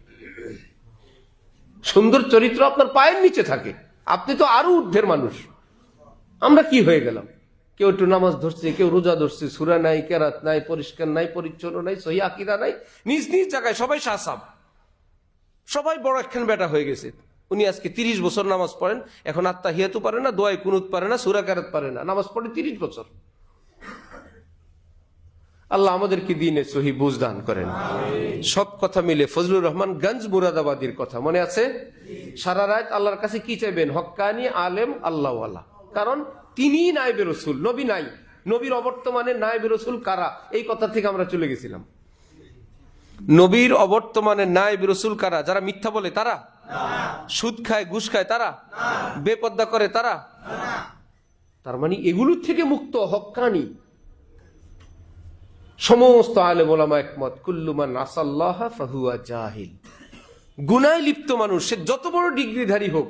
সুন্দর চরিত্র আপনার পায়ের নিচে থাকে, আপনি তো আরো ঊর্ধ্বের মানুষ। আমরা কি হয়ে গেলাম? কেউ একটু নামাজ ধরছে, কেউ রোজা ধরছে, সূরা নাই, কেরাত নাই, পরিষ্কার নাই, পরিচ্ছন্ন নাই, সহি আকীদা নাই, নিজ নিজ জায়গায় সবাই শাসাব, সবাই বড় একখান বেটা হয়ে গেছে। উনি আজকে 30 বছর নামাজ পড়েন, এখন আত্তাহিয়াতু পারে না, দোয়ায়ে কুনুত পারে না, সূরা কেরাত পারে না, নামাজ পড়ে 30 বছর। আল্লাহ আমাদেরকে দ্বীনের সহি বুঝ দান করেন। সব কথা মিলে ফজলুর রহমান গঞ্জ মুরাদাবাদীর কথা মনে আছে? সারা রাত আল্লাহর কাছে কি চাইবেন? হক্কানি আলেম আল্লাহওয়ালা, কারণ তিনি নায়েবে রাসূল, নবী নাই। নবীর অবর্তমানে নায়েবে রাসূল কারা, এই কথা থেকে আমরা চলে গেছিলাম। নবীর অবর্তমানে নায়েবে রাসূল কারা? যারা মিথ্যা বলে তারা, সুদ খায়, ঘুষ খায় তারা, বেপর্দা করে তারা। তার মানে এগুলোর থেকে মুক্ত হক্কানি সমস্ত আলেম ওলামা একমত, কুল্লু মান আসাল্লাহ ফাহুয়া জাহিল। গুনায় লিপ্ত মানুষ, সে যত বড় ডিগ্রিধারী হোক,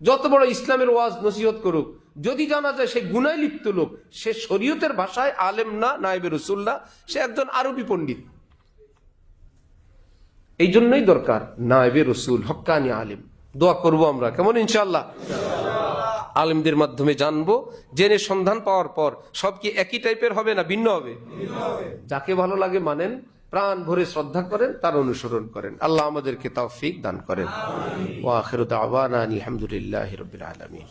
যত বড় ইসলামের ওয়াজ নসিহত করুক, যদি জানা যায় সে গুনায় লিপ্ত লোক, সে শরীয়তের ভাষায় আলেম না, নায়েবে রাসূল না, সে একজন আরবি পণ্ডিত। এই জন্যই দরকার নায়েবে রাসূল, হক্কানি আলেম। দোয়া করবো আমরা, কেমন? ইনশাআল্লাহ আলেমদের মাধ্যমে জানবো, জেনে সন্ধান পাওয়ার পর সব কি একই টাইপের হবে না ভিন্ন হবে? যাকে ভালো লাগে মানেন, প্রাণ ভরে শ্রদ্ধা করেন, তার অনুসরণ করেন। আল্লাহ আমাদেরকে তৌফিক দান করেন। ওয়া আখিরু দাওয়ানা আলহামদুলিল্লাহি রাব্বিল আলামিন।